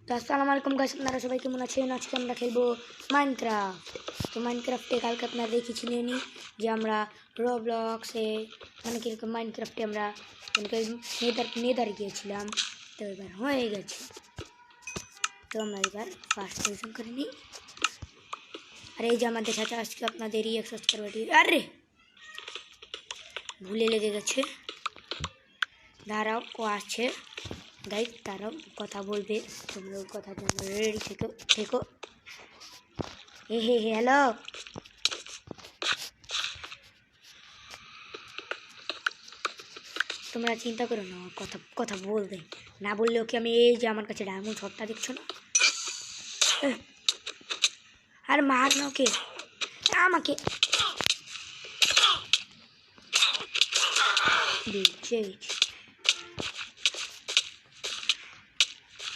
তো আসসালামু আলাইকুম গাইস, আপনারা সবাই কেমন আছেন? আজকে আমরা খেলবো মাইনক্রাফট। তো মাইনক্রাফটে কালকে আপনারা দেখেছিলেনই যে আমরা রবলক্সে মানে কীরকম মাইনক্রাফটে আমরা নেদার গিয়েছিলাম। তো এবার হয়ে গেছে। তো আমরা এবার ফার্স্ট পজিশন করে নিই। আর এই যে আমাদের সাথে আজকে আপনাদের রিঅ্যাকশন করবে। আরে ভুলে লেগে গেছে, দাঁড়াও, ও আছে গাইস, তারাও কথা বলবে, তোমরা কথা জন্য রেডি থেকো। হে হ্যালো, তোমরা চিন্তা করো না, কথা বলবে না, বললেও কি আমি এই যে আমার কাছে ডায়মন্ড শটটা দেখছো না, আর মার না ওকে, আমাকে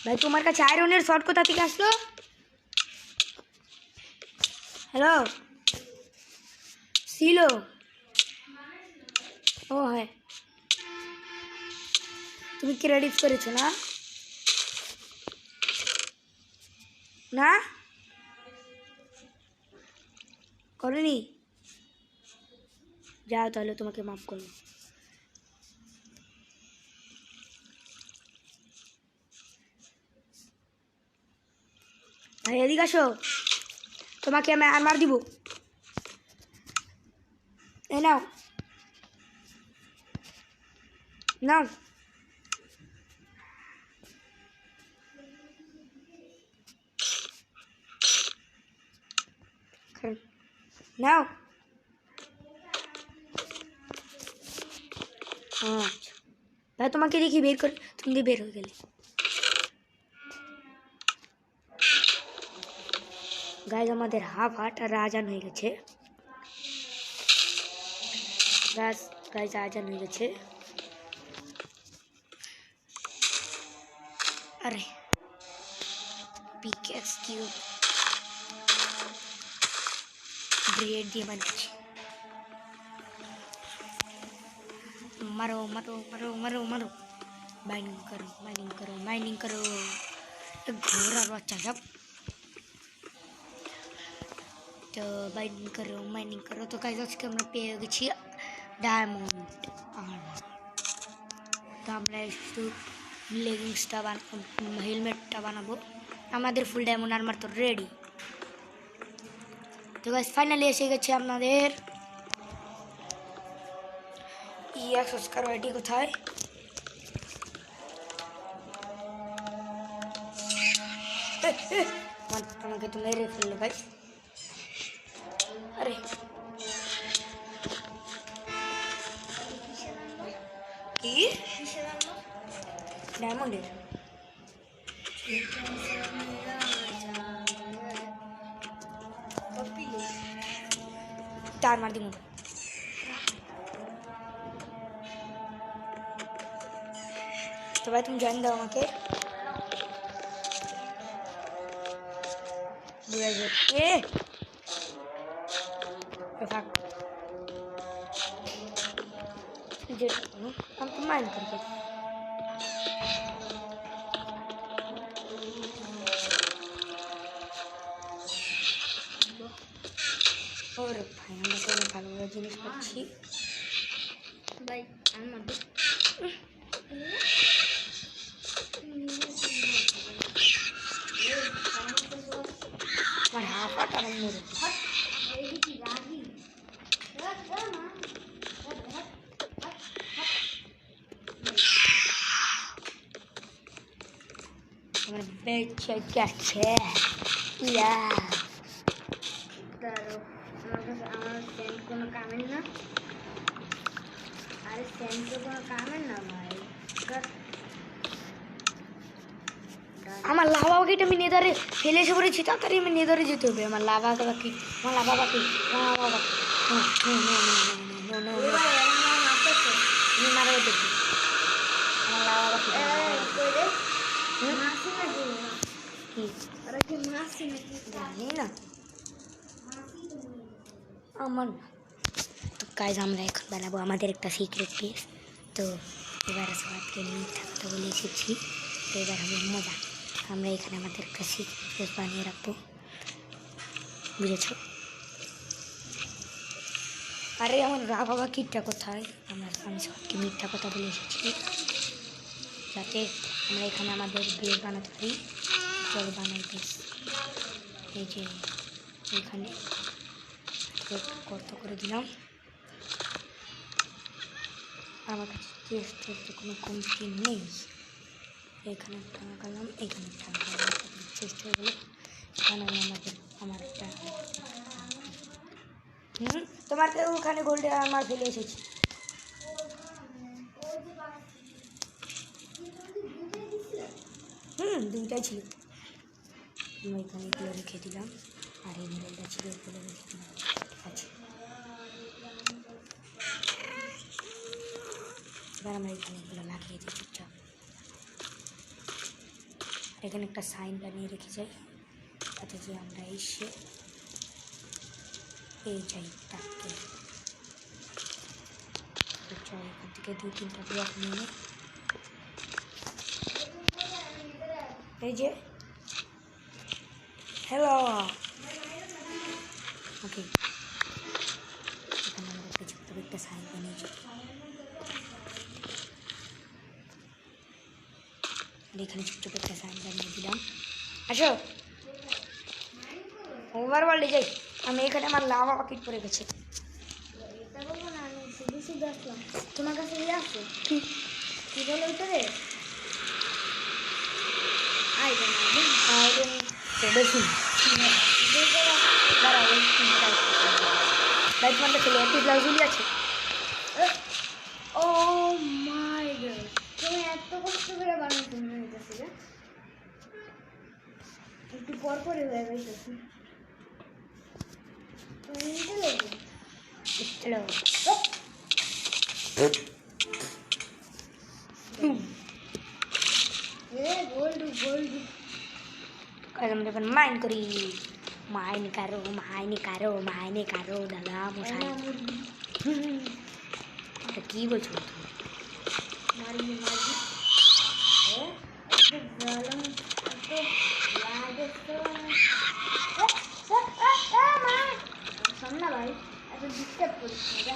ভাই তোমার কাছে আয়রনের শট কোথা থেকে আসলো? হ্যালো সিলো, ও হ্যাঁ, তুমি ক্রেডিট করেছো না? না করেনি, যাও তাহলে তোমাকে মাফ করলো। ভাই এদিকে আসো, তোমাকে আমি আর্মার দিব, এই নাও নাও, নাও। আচ্ছা ভাই তোমাকে দেখি বের করে, তুমি বের হয়ে গেলে। গাইজ আমাদের হাফ হাট আর আজান হয়ে গেছে, গাইজ আজান হয়ে গেছে। আরে পিকেক্স কিউ ব্রেড দিয়ে বানিয়েছি, মারো মারো মারো মারো মারো, মাইनिंग करो घोड़ा बच्चा सब। तो माइनिंग करो। तो गाइस আজকে আমরা পেয়ে গেছি ডায়মন্ড আর্মার। তো আমরা একটু লেগিংসটা হেলমেটটা বানাবো, আমাদের ফুল ডায়মন্ড আর্মার তো রেডি। তো গাইস ফাইনালি এসে গেছে আপনাদের EX আইডি কোথায়? আমাকে তো মেরে ফেললো ভাই, আরে কি ডায়মন্ডের তার মার দিব। তো ভাই তুমি জয়েন দাও আমাকে, हम तो माइन करके और भाई हम तो भालो भालो জিনিস পাচ্ছি ভাই। আমার হাফ আটা মেরে আমার বেঁচে গেছে। ইয়া আমার সেন্ট কোনো কামের না, আরে সেন্ট তো কোনো কামের না ভাই। আমার লাভা বাকিটা আমি নেদারে ফেলে এসে পড়েছি, তাড়াতাড়ি আমি নেদারে যেতে হবে। আমার লাভা বাকি আমার মারা দেখি আমার লাভা বাকি জানি না আমার না। তো গাইজ আমরা এখন বানাবো আমাদের একটা সিক্রেট পিস। তো এবার সবাইকে নিয়ে থাকতে বলে এসেছি, তো এবার হবে মজা। আমরা এখানে আমাদের একটা সিক্রেট বানিয়ে রাখবো, বুঝেছো? আরে আমার রাভা বাকিটা কোথায়? আমি সবকে মিথ্যা কথা বলে এসেছি যাতে আমরা এখানে আমাদের বেস বানাতে পারি। চল বানাই বেস। এই যে এখানে কত করে দিলাম। আমার কাছে চেষ্টা কোনো কমতি নেই। এখানে টাকা গেলাম, এখানে টাকা গেলাম, চেষ্টা হলো এখানে আমার তোমার তো ওখানে গোল্ডে আমার ফেলে এসেছি। দুইটাই ছিল। আমি এখানে এগুলো রেখে দিলাম, আর এই গোল্ডটা ছিল এগুলো রেখে দিলাম। আচ্ছা, এবার আমরা এখানে এগুলো লাগিয়ে দিই চুপচাপ। এখানে একটা সাইন বানিয়ে রেখে যাই, তাতে যে আমরা এসে এই যাই তাকে এখান থেকে 2-3টা ব্লক নিয়ে এই যে হ্যালো ওকে, এখানে আমরা একটা ছোট্ট একটা সাইন বানিয়েছি। এখানে ছোট্ট একটা সাইন বানিয়ে দিলাম। আসো ওভার ওয়ার্ল্ডে যাই। আমি এখানে আমার লাভা বাকেট পড়ে গেছে। তোমার কাছে ইয়ে আছে কি বলে ওইটারে আছে। ও মাই গড, তুমি এত কষ্ট করে বানাতে হইতেছে, একটু পর পরে হয়ে যাইতেছে। মাইন করি, মাইন কারো দাদা মশাই। কি বলছো না ভাই, এত ডিস্টার্ব করিস না।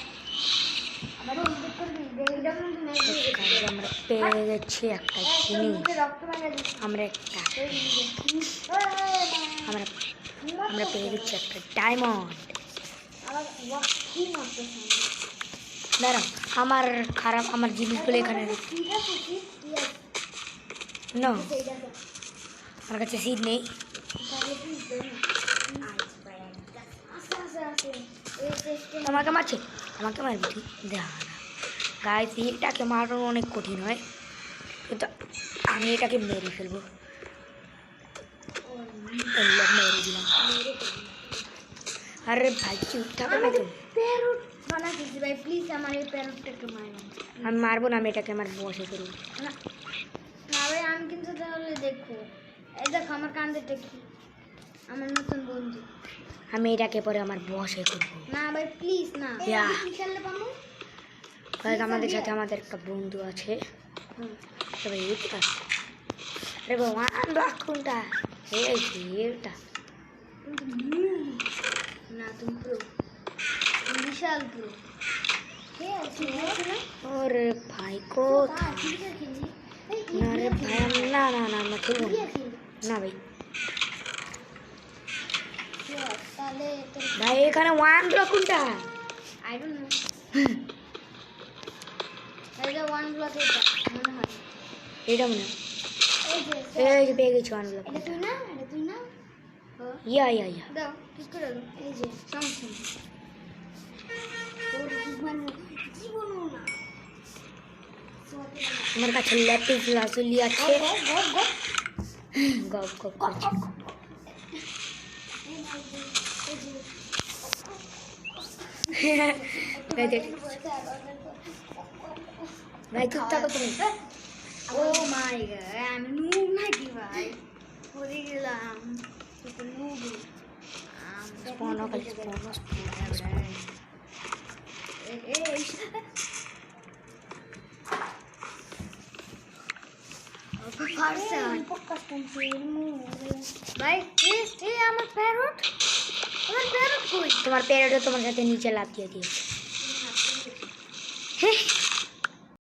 আমরা পেয়ে গেছি একটা জিনিস, আমরা পেয়ে গেছি একটা ডায়মন্ড। দাঁড়া, আমার খারাপ আমার জিনিসগুলো এখানে না, আমার কাছে সিট নেই। আমাকে মারছে, আমাকে মারবি তুই? দেখা না গাইস, এটাকে মারানো অনেক কঠিন হয়, কিন্তু আমি এটাকে মেরে ফেলবো। মেরে দিলাম। আরে ভাই চুপ থাকো না, প্যারট বানাতেছি ভাই, প্লিজ আমার এই প্যারটটাকে মারো। আমি মারবো না, আমি এটাকে আমার বসে করবো না। ভাই আমি কিন্তু তাহলে দেখো, এই দেখো আমার কান্দেরটা কি, আমার নতুন বন্ধু। আমি এটাকে পরে আমার বসে করবো না ভাই, প্লিজ না। আমাদের সাথে আমাদের একটা বন্ধু আছে। আরে বাবা কোনটা এটা না, তুমি প্রো, বিশাল প্রো। ওরে ভাই কোথায়? না রে ভাই, না না না না খেলবো না ভাই। ভাই এখানে ওয়ান ব্লক কোনটা? I don't know. এটা ওয়ান ব্লক, এটা মনে হয়, এটা মনে হয়। এই যে পেয়ে গেছি ওয়ান ব্লক। এটা তুই না, এটা তুই না। ইয়া দাও, কি করে দাও? এই যে সমস্যা তোর জীবন না। আমার কাছে ল্যাপিস লাজুলি আছে। গপ গপ করছি। ভাই চুপ থাকো তুমি। ও মাই গড, আমি নুব নাকি ভাই? পড়ে গেলাম। নুব স্পন হবে, ভাই আমার প্যারট কই? তোমার প্যারটও তোমার সাথে নিচে লাফ দিয়ে দিয়েছে।